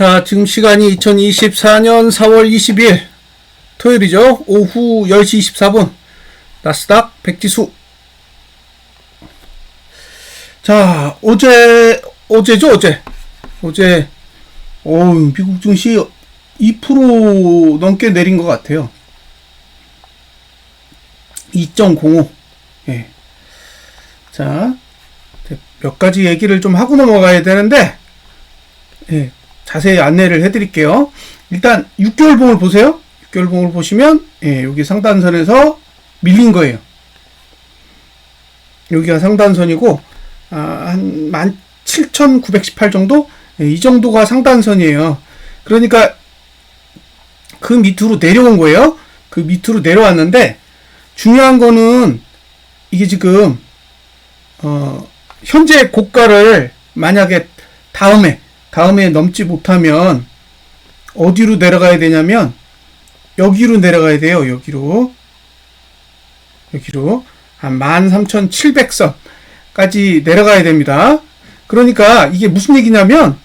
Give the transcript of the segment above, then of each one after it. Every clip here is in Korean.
자, 지금 시간이 2024년 4월 20일 토요일이죠. 오후 10시 24분 나스닥 백지수. 자, 어제죠. 미국 증시 2% 넘게 내린 것 같아요. 2.05. 예. 자, 몇 가지 얘기를 좀 하고 넘어가야 되는데, 예, 자세히 안내를 해드릴게요. 일단 6개월 봉을 보세요. 6개월 봉을 보시면, 예, 여기 상단선에서 밀린 거예요. 여기가 상단선이고, 한 17,918 정도? 예, 이 정도가 상단선이에요. 그러니까 그 밑으로 내려온 거예요. 그 밑으로 내려왔는데, 중요한 거는 이게 지금 현재 고가를 만약에 다음에 넘지 못하면 어디로 내려가야 되냐면 여기로 내려가야 돼요. 여기로 한 13,700선까지 내려가야 됩니다. 그러니까 이게 무슨 얘기냐면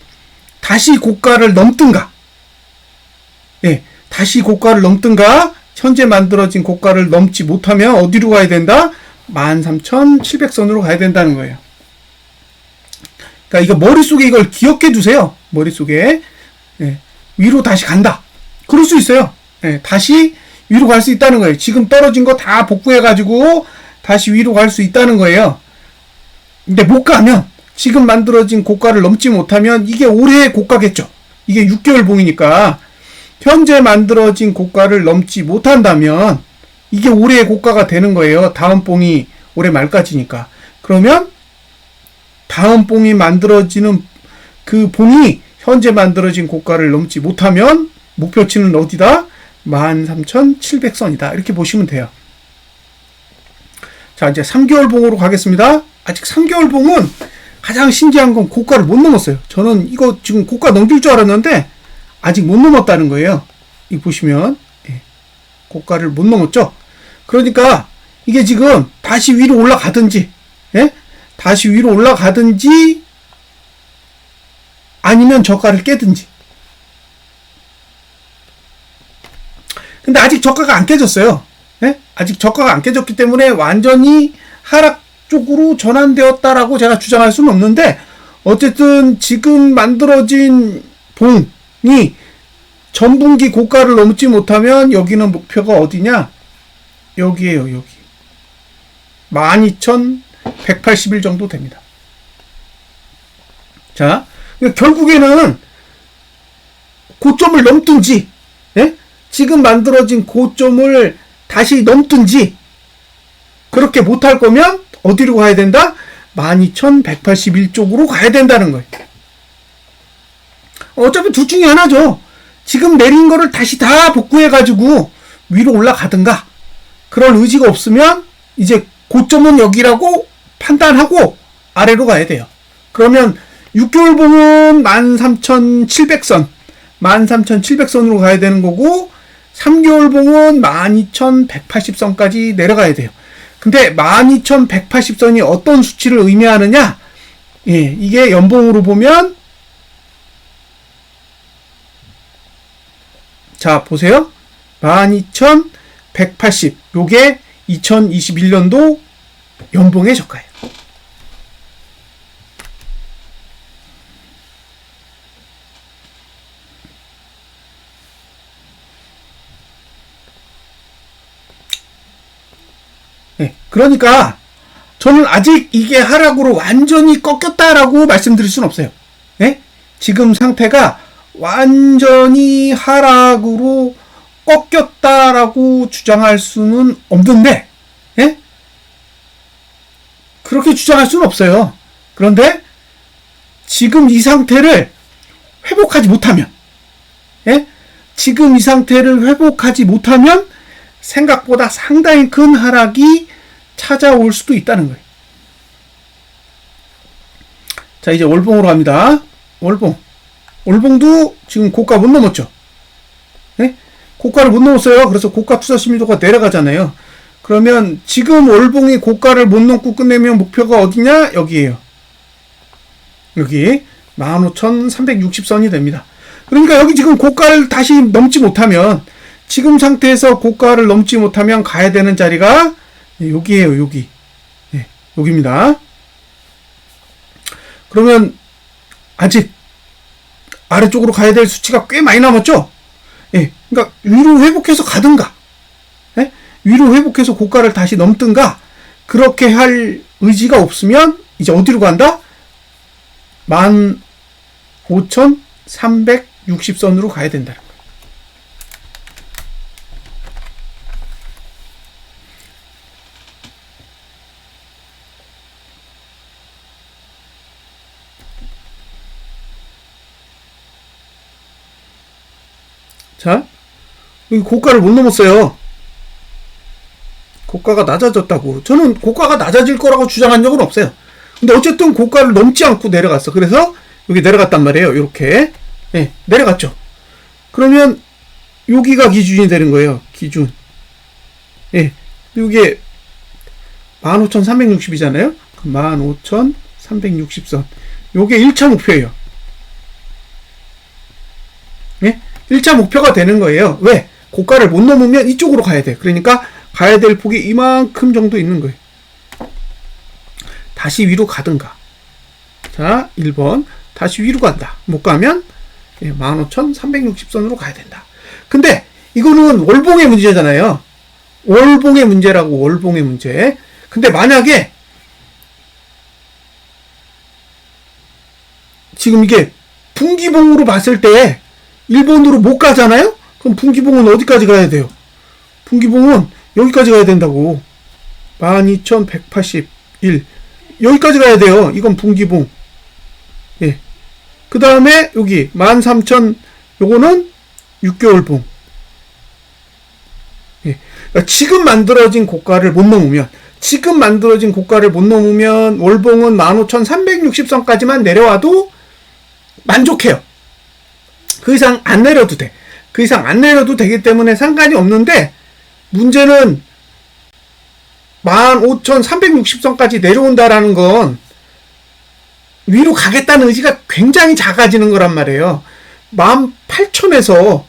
다시 고가를 넘든가, 예, 다시 고가를 넘든가, 현재 만들어진 고가를 넘지 못하면 어디로 가야 된다? 13,700선으로 가야 된다는 거예요. 그러니까 이거 머릿속에 이걸 기억해 두세요. 머릿속에. 예, 위로 다시 간다. 그럴 수 있어요. 예, 다시 위로 갈 수 있다는 거예요. 지금 떨어진 거 다 복구해가지고 다시 위로 갈 수 있다는 거예요. 근데 못 가면, 지금 만들어진 고가를 넘지 못하면 이게 올해의 고가겠죠. 이게 6개월 봉이니까 현재 만들어진 고가를 넘지 못한다면 이게 올해의 고가가 되는 거예요. 다음 봉이 올해 말까지니까. 그러면 다음 봉이 만들어지는 그 봉이 현재 만들어진 고가를 넘지 못하면 목표치는 어디다? 13,700선이다. 이렇게 보시면 돼요. 자, 이제 3개월 봉으로 가겠습니다. 아직 3개월 봉은 가장 신기한 건 고가를 못 넘었어요. 저는 이거 지금 고가 넘길 줄 알았는데 아직 못 넘었다는 거예요. 이거 보시면, 예, 고가를 못 넘었죠. 그러니까 이게 지금 다시 위로 올라가든지, 예? 다시 위로 올라가든지 아니면 저가를 깨든지. 근데 아직 저가가 안 깨졌어요. 예? 아직 저가가 안 깨졌기 때문에 완전히 하락 쪽으로 전환되었다라고 제가 주장할 수는 없는데, 어쨌든 지금 만들어진 봉이 전분기 고가를 넘지 못하면 여기는 목표가 어디냐? 여기에요, 여기. 12,181 정도 됩니다. 자, 결국에는 고점을 넘든지, 예? 지금 만들어진 고점을 다시 넘든지, 그렇게 못할 거면 어디로 가야 된다? 12,181 쪽으로 가야 된다는 거예요. 어차피 둘 중에 하나죠. 지금 내린 거를 다시 다 복구해가지고 위로 올라가든가, 그럴 의지가 없으면 이제 고점은 여기라고 판단하고 아래로 가야 돼요. 그러면 6개월 봉은 13,700선, 13,700선으로 가야 되는 거고, 3개월 봉은 12,180선까지 내려가야 돼요. 근데 12,180선이 어떤 수치를 의미하느냐? 예, 이게 연봉으로 보면, 자, 보세요. 12,180. 요게 2021년도 연봉의 저가예요. 네, 그러니까 저는 아직 이게 하락으로 완전히 꺾였다라고 말씀드릴 수는 없어요. 네? 지금 상태가 완전히 하락으로 꺾였다라고 주장할 수는 없는데, 예? 그렇게 주장할 수는 없어요. 그런데 지금 이 상태를 회복하지 못하면, 예? 지금 이 상태를 회복하지 못하면 생각보다 상당히 큰 하락이 찾아올 수도 있다는 거예요. 자, 이제 월봉으로 갑니다. 월봉도 지금 고가 못 넘었죠. 네? 고가를 못 넘었어요. 그래서 고가 투자 심리도가 내려가잖아요. 그러면 지금 월봉이 고가를 못 넘고 끝내면 목표가 어디냐? 여기에요. 여기 15,360선이 됩니다. 그러니까 여기 지금 고가를 다시 넘지 못하면, 지금 상태에서 고가를 넘지 못하면 가야 되는 자리가 여기에요, 여기. 네, 여기입니다. 그러면 아직 아래쪽으로 가야 될 수치가 꽤 많이 남았죠? 예, 그러니까 위로 회복해서 가든가, 예? 위로 회복해서 고가를 다시 넘든가, 그렇게 할 의지가 없으면 이제 어디로 간다? 15,360선으로 가야 된다는 거예요. 자, 여기 고가를 못 넘었어요. 고가가 낮아졌다고. 저는 고가가 낮아질 거라고 주장한 적은 없어요. 근데 어쨌든 고가를 넘지 않고 내려갔어. 그래서 여기 내려갔단 말이에요. 이렇게. 네, 내려갔죠. 그러면 여기가 기준이 되는 거예요. 기준. 예. 이게 15,360이잖아요. 15,360선. 요게 1차 목표예요. 예? 1차 목표가 되는 거예요. 왜? 고가를 못 넘으면 이쪽으로 가야 돼. 그러니까 가야 될 폭이 이만큼 정도 있는 거예요. 다시 위로 가든가. 자, 1번. 다시 위로 간다. 못 가면 15,360선으로 가야 된다. 근데 이거는 월봉의 문제잖아요. 월봉의 문제라고, 월봉의 문제. 근데 만약에 지금 이게 분기봉으로 봤을 때 일본으로 못 가잖아요? 그럼 분기봉은 어디까지 가야 돼요? 분기봉은 여기까지 가야 된다고. 12,181. 여기까지 가야 돼요. 이건 분기봉. 예. 그 다음에 여기 13,000, 요거는 6개월봉. 예. 그러니까 지금 만들어진 고가를 못 넘으면, 월봉은 15,360선까지만 내려와도 만족해요. 그 이상 안 내려도 돼. 그 이상 안 내려도 되기 때문에 상관이 없는데, 문제는 15,360선까지 내려온다라는 건 위로 가겠다는 의지가 굉장히 작아지는 거란 말이에요. 18,000에서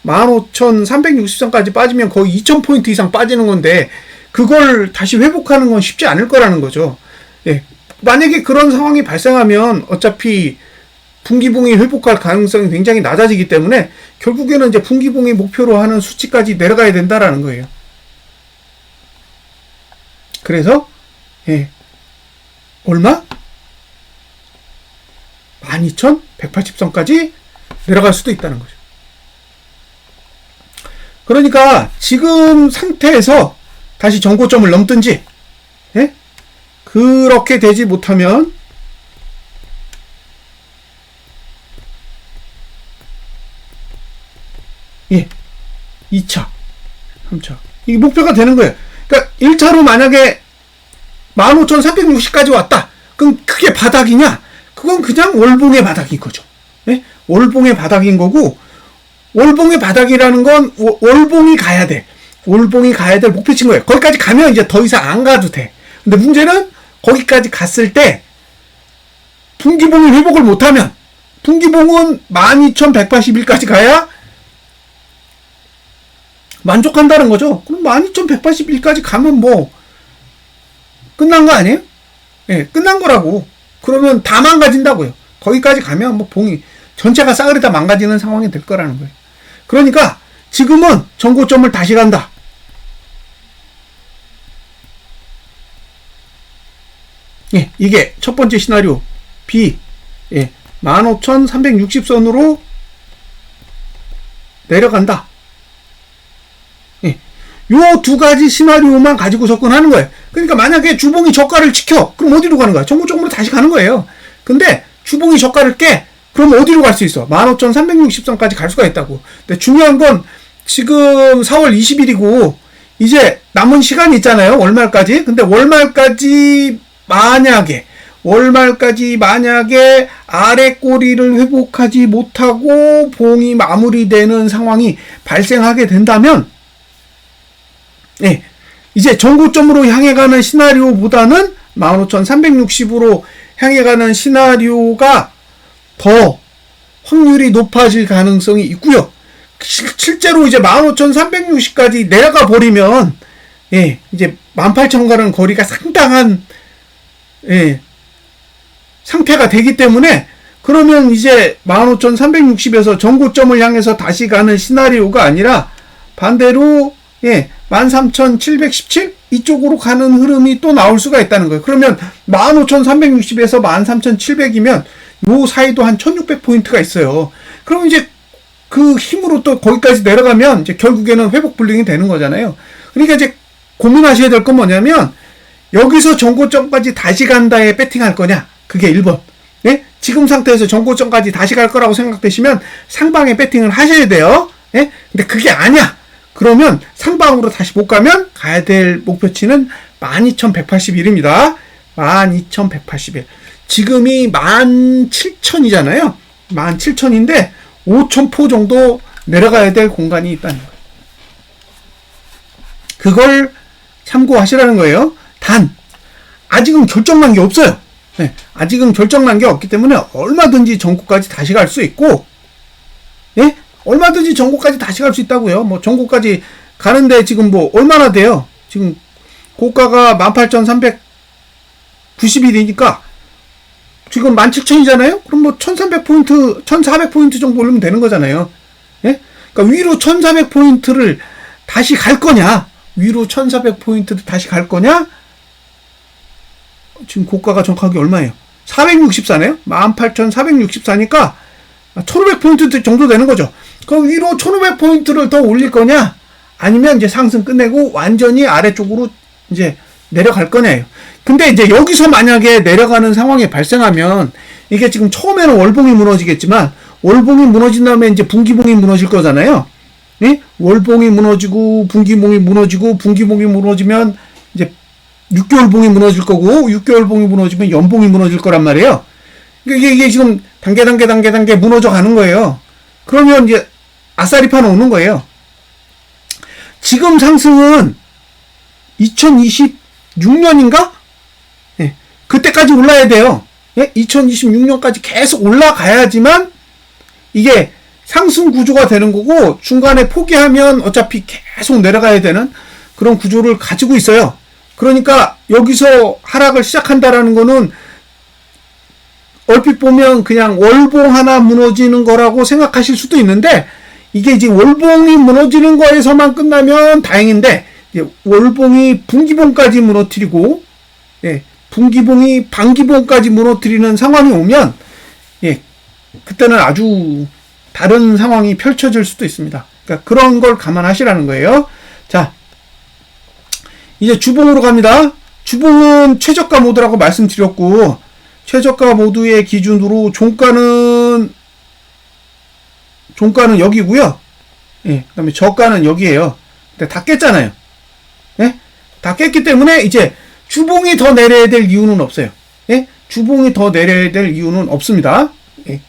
15,360선까지 빠지면 거의 2,000포인트 이상 빠지는 건데, 그걸 다시 회복하는 건 쉽지 않을 거라는 거죠. 예. 만약에 그런 상황이 발생하면 어차피 분기봉이 회복할 가능성이 굉장히 낮아지기 때문에 결국에는 이제 분기봉이 목표로 하는 수치까지 내려가야 된다라는 거예요. 그래서 예, 얼마? 12,180선까지 내려갈 수도 있다는 거죠. 그러니까 지금 상태에서 다시 전고점을 넘든지, 예? 그렇게 되지 못하면 예, 2차, 3차. 이게 목표가 되는 거예요. 그러니까 1차로 만약에 15,360까지 왔다. 그럼 그게 바닥이냐? 그건 그냥 월봉의 바닥인 거죠. 예? 월봉의 바닥인 거고, 월봉의 바닥이라는 건 월봉이 가야 돼. 월봉이 가야 될 목표치인 거예요. 거기까지 가면 이제 더 이상 안 가도 돼. 근데 문제는 거기까지 갔을 때 분기봉이 회복을 못하면, 분기봉은 12,181까지 가야 만족한다는 거죠. 그럼 12,181까지 가면 뭐 끝난 거 아니에요? 예, 끝난 거라고. 그러면 다 망가진다고요. 거기까지 가면 뭐 봉이 전체가 싸그리 다 망가지는 상황이 될 거라는 거예요. 그러니까 지금은 전고점을 다시 간다. 예, 이게 첫 번째 시나리오 B. 예, 15,360선으로 내려간다. 요 두 가지 시나리오만 가지고 접근하는 거예요. 그러니까 만약에 주봉이 저가를 지켜, 그럼 어디로 가는 거야? 전고점으로 다시 가는 거예요. 근데 주봉이 저가를 깨, 그럼 어디로 갈 수 있어? 15,360선까지 갈 수가 있다고. 근데 중요한 건 지금 4월 20일이고 이제 남은 시간이 있잖아요. 월말까지. 근데 월말까지 만약에 아래 꼬리를 회복하지 못하고 봉이 마무리되는 상황이 발생하게 된다면, 예, 이제 전고점으로 향해 가는 시나리오보다는 15,360으로 향해 가는 시나리오가 더 확률이 높아질 가능성이 있고요. 실제로 이제 15,360까지 내려가 버리면 예, 이제 18,000과는 거리가 상당한 예, 상태가 되기 때문에 그러면 이제 15,360에서 전고점을 향해서 다시 가는 시나리오가 아니라 반대로 예, 13,717 이쪽으로 가는 흐름이 또 나올 수가 있다는 거예요. 그러면 15,360에서 13,700이면 요 사이도 한 1,600포인트가 있어요. 그럼 이제 그 힘으로 또 거기까지 내려가면 이제 결국에는 회복 불능이 되는 거잖아요. 그러니까 이제 고민하셔야 될 건 뭐냐면 여기서 전고점까지 다시 간다에 배팅할 거냐? 그게 1번. 예? 지금 상태에서 전고점까지 다시 갈 거라고 생각되시면 상방에 배팅을 하셔야 돼요. 예? 근데 그게 아니야. 그러면 상방으로 다시 못 가면 가야 될 목표치는 12,181입니다. 12,181. 지금이 17,000이잖아요. 17,000인데 5,000포 정도 내려가야 될 공간이 있다는 거예요. 그걸 참고하시라는 거예요. 단 아직은 결정난 게 없어요. 네, 아직은 결정난 게 없기 때문에 얼마든지 전고까지 다시 갈 수 있고, 예? 얼마든지 전고까지 다시 갈 수 있다고요. 뭐 전고까지 가는데 지금 뭐 얼마나 돼요? 지금 고가가 18,391이니까 지금 17,000이잖아요? 그럼 뭐 1,300포인트, 1,400포인트 정도 올리면 되는 거잖아요. 예? 그러니까 위로 1,400포인트를 다시 갈 거냐? 위로 1,400포인트를 다시 갈 거냐? 지금 고가가 정확하게 얼마예요? 464네요? 18,464니까 1,500포인트 정도 되는 거죠. 그럼 위로 1,500포인트를 더 올릴 거냐? 아니면 이제 상승 끝내고 완전히 아래쪽으로 이제 내려갈 거냐예요. 근데 이제 여기서 만약에 내려가는 상황이 발생하면 이게 지금 처음에는 월봉이 무너지겠지만 월봉이 무너진 다음에 이제 분기봉이 무너질 거잖아요. 예? 월봉이 무너지고 분기봉이 무너지고 분기봉이 무너지면 이제 6개월봉이 무너질 거고 6개월봉이 무너지면 연봉이 무너질 거란 말이에요. 이게 지금 단계 무너져 가는 거예요. 그러면 이제 아싸리판 오는 거예요. 지금 상승은 2026년인가? 예, 그때까지 올라야 돼요. 예? 2026년까지 계속 올라가야지만 이게 상승 구조가 되는 거고 중간에 포기하면 어차피 계속 내려가야 되는 그런 구조를 가지고 있어요. 그러니까 여기서 하락을 시작한다라는 거는 얼핏 보면 그냥 월봉 하나 무너지는 거라고 생각하실 수도 있는데 이게 이제 월봉이 무너지는 거에서만 끝나면 다행인데 이제 월봉이 분기봉까지 무너뜨리고 예, 분기봉이 반기봉까지 무너뜨리는 상황이 오면 예, 그때는 아주 다른 상황이 펼쳐질 수도 있습니다. 그러니까 그런 걸 감안하시라는 거예요. 자, 이제 주봉으로 갑니다. 주봉은 최저가 모드라고 말씀드렸고 최저가 모드의 기준으로 종가는 여기고요. 예, 그다음에 저가는 여기에요. 근데 다 깼잖아요. 예? 다 깼기 때문에 이제 주봉이 더 내려야 될 이유는 없어요. 예? 주봉이 더 내려야 될 이유는 없습니다. 예.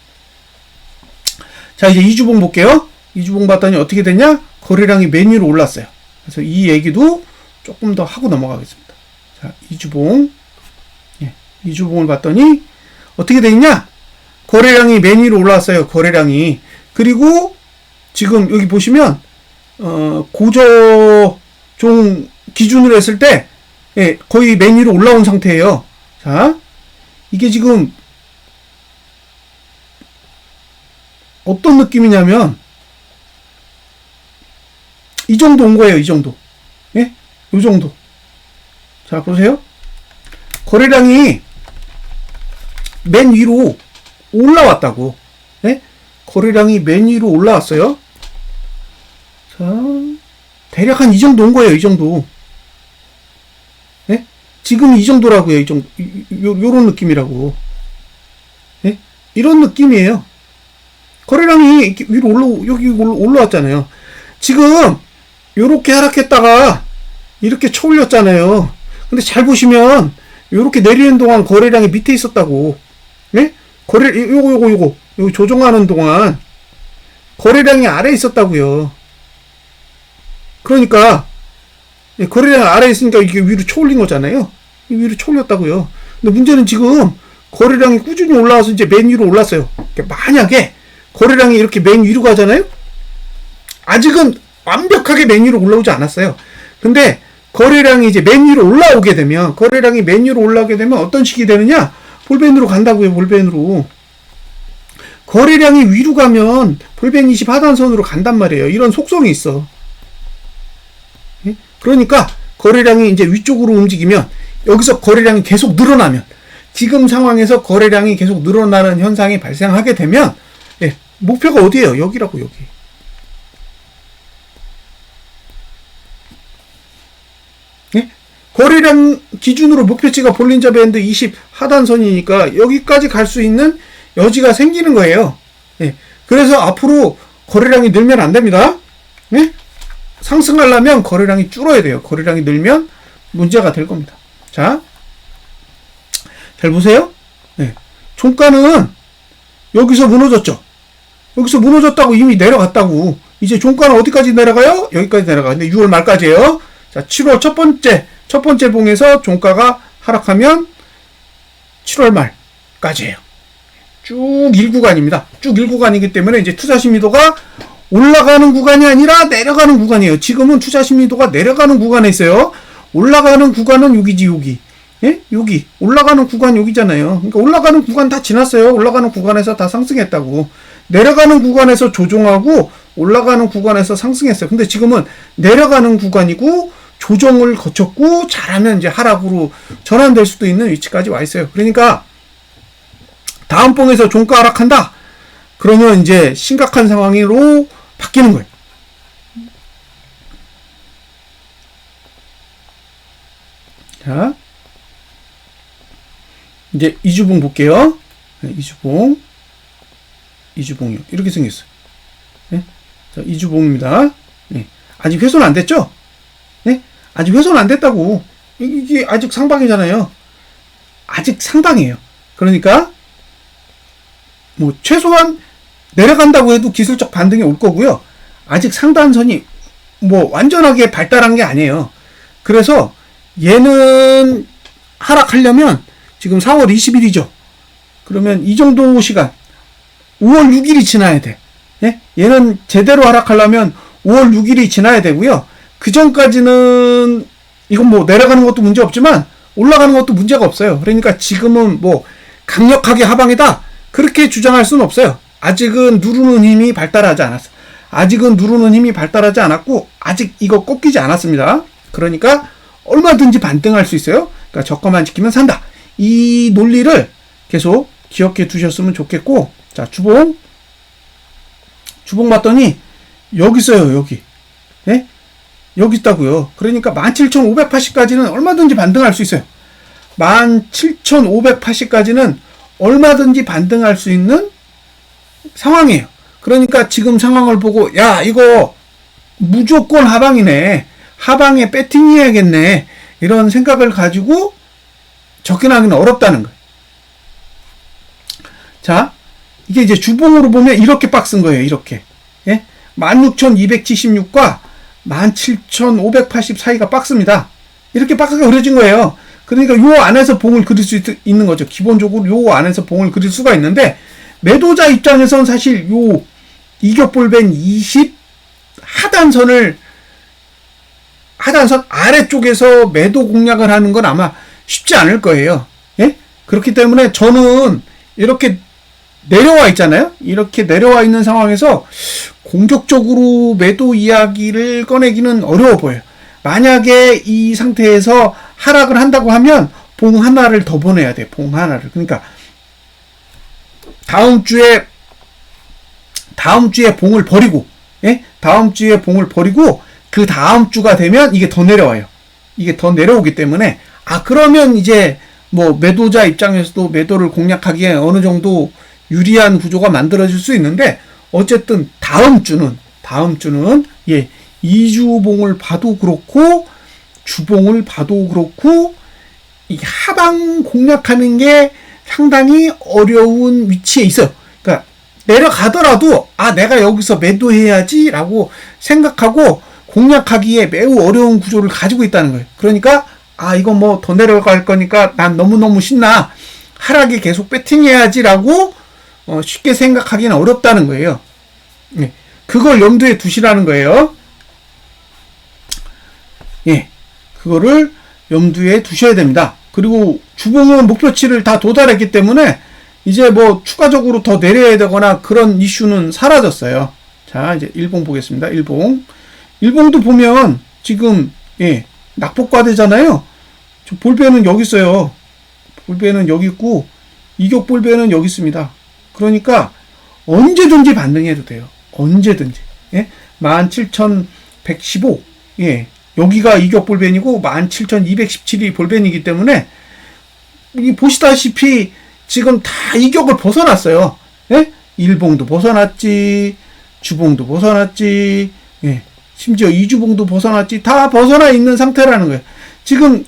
자, 이제 이주봉 볼게요. 이주봉 봤더니 어떻게 됐냐? 거래량이 맨 위로 올랐어요. 그래서 이 얘기도 조금 더 하고 넘어가겠습니다. 자, 이주봉. 예, 이주봉을 봤더니 어떻게 되냐? 거래량이 맨 위로 올라왔어요. 거래량이. 그리고 지금 여기 보시면 고저종 기준으로 했을 때 예, 거의 맨 위로 올라온 상태예요. 자, 이게 지금 어떤 느낌이냐면 이 정도 온 거예요. 이 정도. 예? 이 정도. 자, 보세요. 거래량이 맨 위로 올라왔다고. 예? 거래량이 맨 위로 올라왔어요. 자, 대략 한 이 정도 온 거예요. 이 정도. 예? 지금 이 정도라고요. 이 정도. 요런 느낌이라고. 예? 이런 느낌이에요. 거래량이 이렇게 위로 여기 올라왔잖아요. 지금 요렇게 하락했다가 이렇게 쳐올렸잖아요. 근데 잘 보시면 요렇게 내리는 동안 거래량이 밑에 있었다고. 예? 요거 조정하는 동안 거래량이 아래에 있었다고요. 그러니까 거래량이 아래에 있으니까 이게 위로 쳐올린 거잖아요. 위로 쳐올렸다고요. 근데 문제는 지금 거래량이 꾸준히 올라와서 이제 맨 위로 올랐어요. 그러니까 만약에 거래량이 이렇게 맨 위로 가잖아요. 아직은 완벽하게 맨 위로 올라오지 않았어요. 근데 거래량이 이제 맨 위로 올라오게 되면, 거래량이 맨 위로 올라오게 되면 어떤 식이 되느냐? 볼펜으로 간다고요. 볼펜으로. 거래량이 위로 가면 볼펜 20 하단선으로 간단 말이에요. 이런 속성이 있어. 그러니까 거래량이 이제 위쪽으로 움직이면, 여기서 거래량이 계속 늘어나면, 지금 상황에서 거래량이 계속 늘어나는 현상이 발생하게 되면, 목표가 어디예요? 여기라고, 여기. 거래량 기준으로 목표치가 볼린저 밴드 20 하단선이니까 여기까지 갈 수 있는 여지가 생기는 거예요. 그래서 앞으로 거래량이 늘면 안 됩니다. 상승하려면 거래량이 줄어야 돼요. 거래량이 늘면 문제가 될 겁니다. 자, 잘 보세요. 종가는 여기서 무너졌죠. 여기서 무너졌다고 이미 내려갔다고. 이제 종가는 어디까지 내려가요? 여기까지 내려가. 근데 6월 말까지예요. 자, 7월 첫 번째 봉에서 종가가 하락하면 7월 말까지예요. 쭉 1구간입니다. 쭉 1구간이기 때문에 이제 투자 심리도가 올라가는 구간이 아니라 내려가는 구간이에요. 지금은 투자 심리도가 내려가는 구간에 있어요. 올라가는 구간은 여기지, 여기. 여기. 올라가는 구간 여기잖아요. 그러니까 올라가는 구간 다 지났어요. 올라가는 구간에서 다 상승했다고. 내려가는 구간에서 조정하고 올라가는 구간에서 상승했어요. 근데 지금은 내려가는 구간이고 조정을 거쳤고 잘하면 이제 하락으로 전환될 수도 있는 위치까지 와 있어요. 그러니까 다음 봉에서 종가 하락한다. 그러면 이제 심각한 상황으로 바뀌는 거예요. 자, 이제 이주봉 볼게요. 이주봉이요. 이렇게 생겼어요. 자, 이주봉입니다. 아직 훼손 안 됐죠? 아직 훼손 안 됐다고. 이게 아직 상방이잖아요. 아직 상방이에요. 그러니까 뭐 최소한 내려간다고 해도 기술적 반등이 올 거고요. 아직 상단선이 뭐 완전하게 발달한 게 아니에요. 그래서 얘는 하락하려면 지금 4월 20일이죠. 그러면 이 정도 시간 5월 6일이 지나야 돼. 얘는 제대로 하락하려면 5월 6일이 지나야 되고요. 그 전까지는 이건 뭐 내려가는 것도 문제 없지만 올라가는 것도 문제가 없어요. 그러니까 지금은 뭐 강력하게 하방이다 그렇게 주장할 수는 없어요. 아직은 누르는 힘이 발달하지 않았어. 아직은 누르는 힘이 발달하지 않았고 아직 이거 꺾이지 않았습니다. 그러니까 얼마든지 반등할 수 있어요. 그러니까 저가만 지키면 산다. 이 논리를 계속 기억해 두셨으면 좋겠고, 자, 주봉 봤더니 여기 있어요. 여기. 여기 있다고요. 그러니까 17,580까지는 얼마든지 반등할 수 있어요. 17,580까지는 얼마든지 반등할 수 있는 상황이에요. 그러니까 지금 상황을 보고 야 이거 무조건 하방이네. 하방에 배팅해야겠네. 이런 생각을 가지고 접근하기는 어렵다는 거예요. 자, 이게 이제 주봉으로 보면 이렇게 빡쓴 거예요. 이렇게. 16,276과 17,580 사이가 박스입니다. 이렇게 박스가 그려진 거예요. 그러니까 요 안에서 봉을 그릴 수 있는 거죠. 기본적으로 요 안에서 봉을 그릴 수가 있는데, 매도자 입장에선 사실 요 이격볼벤 20 하단선 아래쪽에서 매도 공략을 하는 건 아마 쉽지 않을 거예요. 그렇기 때문에 저는 이렇게 내려와 있잖아요. 이렇게 내려와 있는 상황에서 공격적으로 매도 이야기를 꺼내기는 어려워 보여요. 만약에 이 상태에서 하락을 한다고 하면 봉 하나를 더 보내야 돼. 봉 하나를. 그러니까 다음 주에 봉을 버리고, 다음 주에 봉을 버리고 그 다음 주가 되면 이게 더 내려와요. 이게 더 내려오기 때문에 그러면 이제 뭐 매도자 입장에서도 매도를 공략하기에 어느 정도 유리한 구조가 만들어질 수 있는데, 어쨌든 다음 주는 2주봉을 봐도 그렇고 주봉을 봐도 그렇고 이 하방 공략하는 게 상당히 어려운 위치에 있어요. 그러니까 내려가더라도 내가 여기서 매도해야지 라고 생각하고 공략하기에 매우 어려운 구조를 가지고 있다는 거예요. 그러니까 이건 뭐 더 내려갈 거니까 난 너무너무 신나, 하락에 계속 배팅해야지 라고 쉽게 생각하기는 어렵다는 거예요. 예, 그걸 염두에 두시라는 거예요. 예, 그거를 염두에 두셔야 됩니다. 그리고 주봉은 목표치를 다 도달했기 때문에 이제 뭐 추가적으로 더 내려야 되거나 그런 이슈는 사라졌어요. 자, 이제 일봉 보겠습니다. 일봉도 보면 지금 낙폭과대잖아요. 볼배는 여기 있어요. 볼배는 여기 있고 이격 볼배는 여기 있습니다. 그러니까 언제든지 반등해도 돼요. 언제든지. 17,115. 여기가 이격 볼벤이고 17,217이 볼벤이기 때문에 보시다시피 지금 다 이격을 벗어났어요. 일봉도 벗어났지, 주봉도 벗어났지, 심지어 이주봉도 벗어났지, 다 벗어나 있는 상태라는 거예요. 지금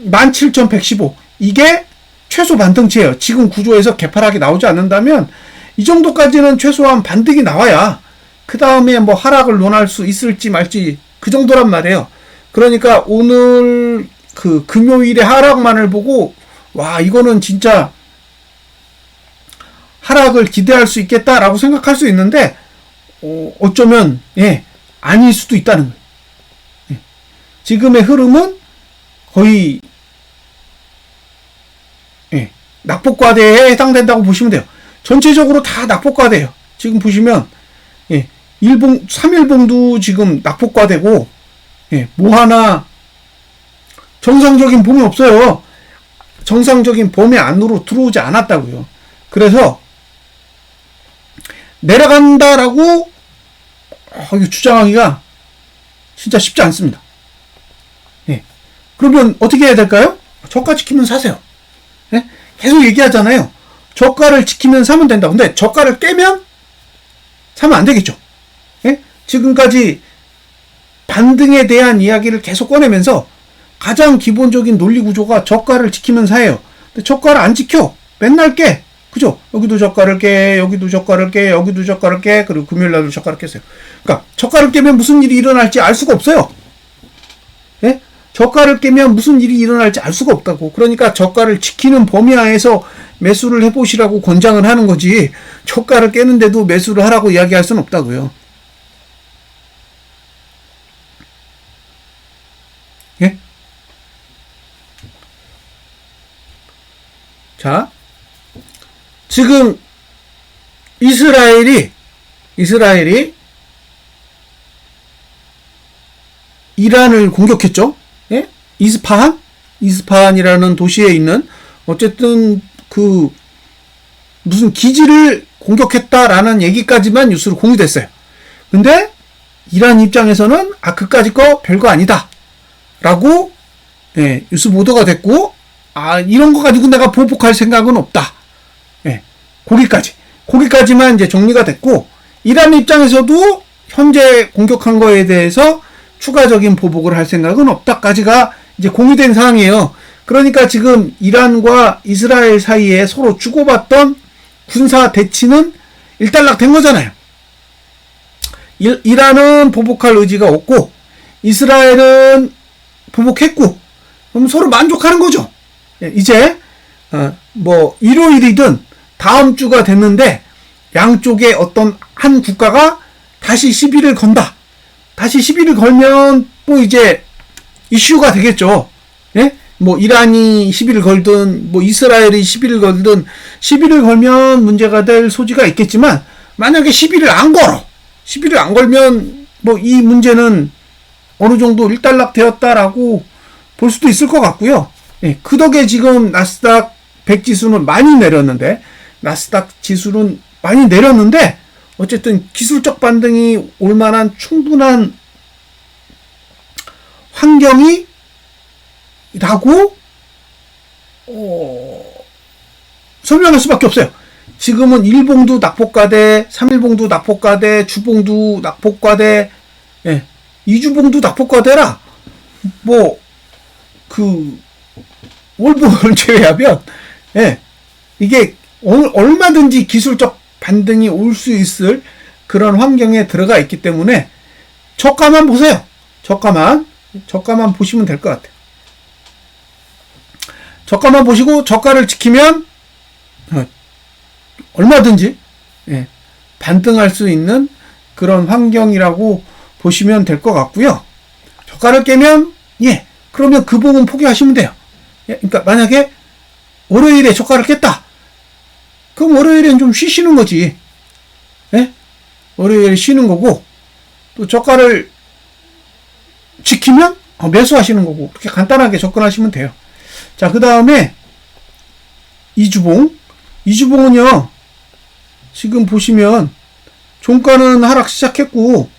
17,115 이게 최소 반등치예요. 지금 구조에서 개파락이 나오지 않는다면 이 정도까지는 최소한 반등이 나와야 그 다음에 뭐 하락을 논할 수 있을지 말지 그 정도란 말이에요. 그러니까 오늘 그 금요일의 하락만을 보고 와 이거는 진짜 하락을 기대할 수 있겠다라고 생각할 수 있는데 어쩌면 아닐 수도 있다는 거예요. 지금의 흐름은 거의 낙폭과대에 해당된다고 보시면 돼요. 전체적으로 다 낙폭과대예요. 지금 보시면 일봉 3일봉도 지금 낙폭과대고 뭐 하나 정상적인 봄이 없어요. 정상적인 봄의 안으로 들어오지 않았다고요. 그래서 내려간다라고 이거 주장하기가 진짜 쉽지 않습니다. 그러면 어떻게 해야 될까요? 저가 지키면 사세요. 계속 얘기하잖아요. 저가를 지키면 사면 된다. 근데 저가를 깨면 사면 안 되겠죠. 지금까지 반등에 대한 이야기를 계속 꺼내면서 가장 기본적인 논리 구조가 저가를 지키면 사예요. 근데 저가를 안 지켜. 맨날 깨. 그죠? 여기도 저가를 깨, 여기도 저가를 깨, 여기도 저가를 깨, 그리고 금요일 날도 저가를 깼어요. 그러니까 저가를 깨면 무슨 일이 일어날지 알 수가 없어요. 저가를 깨면 무슨 일이 일어날지 알 수가 없다고. 그러니까 저가를 지키는 범위 하에서 매수를 해보시라고 권장을 하는 거지 저가를 깨는데도 매수를 하라고 이야기할 수는 없다고요. 자, 지금 이스라엘이 이란을 공격했죠. 이스파한이라는 도시에 있는 어쨌든 그 무슨 기지를 공격했다라는 얘기까지만 뉴스로 공유됐어요. 근데 이란 입장에서는 그까짓 거 별거 아니다 라고 뉴스 보도가 됐고 이런 거 가지고 내가 보복할 생각은 없다. 거기까지만 이제 정리가 됐고 이란 입장에서도 현재 공격한 거에 대해서 추가적인 보복을 할 생각은 없다까지가 이제 공유된 사항이에요. 그러니까 지금 이란과 이스라엘 사이에 서로 주고받던 군사 대치는 일단락된 거잖아요. 이란은 보복할 의지가 없고 이스라엘은 보복했고 그럼 서로 만족하는 거죠. 이제 뭐 일요일이든 다음 주가 됐는데 양쪽의 어떤 한 국가가 다시 시비를 건다. 다시 시비를 걸면 또 이제 이슈가 되겠죠. 뭐 이란이 시비를 걸든 뭐 이스라엘이 시비를 걸든 시비를 걸면 문제가 될 소지가 있겠지만 만약에 시비를 안 걸면 뭐 이 문제는 어느 정도 일단락 되었다라고 볼 수도 있을 것 같고요. 그 덕에 지금 나스닥 100 지수는 많이 내렸는데 어쨌든 기술적 반등이 올 만한 충분한 환경이 라고 설명할 수밖에 없어요. 지금은 일봉도 낙폭과대, 3일봉도 낙폭과대, 주봉도 낙폭과대, 이주봉도 낙폭과대라 뭐 그 월봉을 제외하면 이게 얼마든지 기술적 반등이 올 수 있을 그런 환경에 들어가 있기 때문에 저가만 보세요. 저가만 보시면 될 것 같아요. 저가만 보시고 저가를 지키면 얼마든지 예, 반등할 수 있는 그런 환경이라고 보시면 될 것 같고요. 저가를 깨면 예, 그러면 그 부분 포기하시면 돼요. 예, 그러니까 만약에 월요일에 저가를 깼다. 그럼 월요일엔 좀 쉬시는 거지. 예? 월요일에 쉬는 거고 또 저가를 지키면 매수하시는 거고 그렇게 간단하게 접근하시면 돼요. 자, 그 다음에 이주봉은요 지금 보시면 종가는 하락 시작했고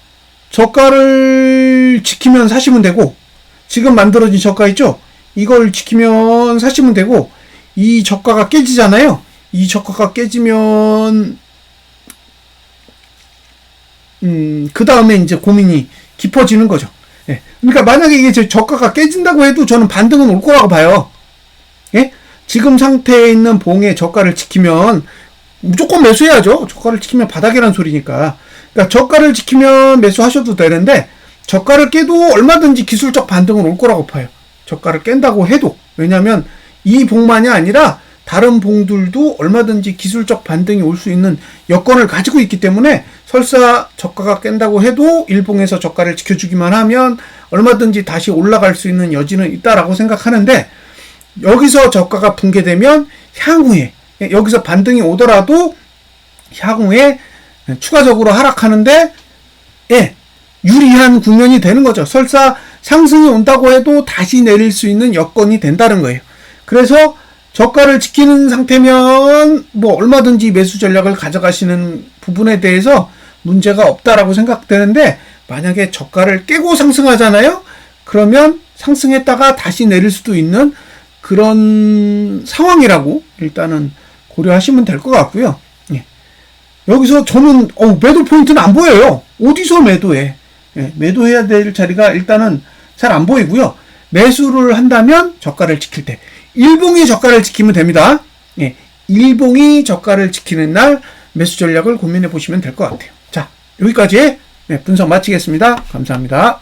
저가를 지키면 사시면 되고 지금 만들어진 저가 있죠? 이걸 지키면 사시면 되고 이 저가가 깨지잖아요. 이 저가가 깨지면 그 다음에 이제 고민이 깊어지는 거죠. 예. 그러니까 만약에 이게 저가가 깨진다고 해도 저는 반등은 올 거라고 봐요. 예? 지금 상태에 있는 봉의 저가를 지키면 무조건 매수해야죠. 저가를 지키면 바닥이란 소리니까. 그러니까 저가를 지키면 매수하셔도 되는데 저가를 깨도 얼마든지 기술적 반등은 올 거라고 봐요. 저가를 깬다고 해도. 왜냐하면 이 봉만이 아니라 다른 봉들도 얼마든지 기술적 반등이 올 수 있는 여건을 가지고 있기 때문에 설사 저가가 깬다고 해도 일봉에서 저가를 지켜주기만 하면 얼마든지 다시 올라갈 수 있는 여지는 있다라고 생각하는데 여기서 저가가 붕괴되면 향후에 여기서 반등이 오더라도 향후에 추가적으로 하락하는데 예, 유리한 국면이 되는 거죠. 설사 상승이 온다고 해도 다시 내릴 수 있는 여건이 된다는 거예요. 그래서 저가를 지키는 상태면 뭐 얼마든지 매수 전략을 가져가시는 부분에 대해서 문제가 없다라고 생각되는데 만약에 저가를 깨고 상승하잖아요. 그러면 상승했다가 다시 내릴 수도 있는 그런 상황이라고 일단은 고려하시면 될 것 같고요. 예. 여기서 저는 매도 포인트는 안 보여요. 어디서 매도해? 예. 매도해야 될 자리가 일단은 잘 안 보이고요. 매수를 한다면 저가를 지킬 때 일봉이 저가를 지키면 됩니다. 예. 일봉이 저가를 지키는 날 매수 전략을 고민해 보시면 될 것 같아요. 자, 여기까지 분석 마치겠습니다. 감사합니다.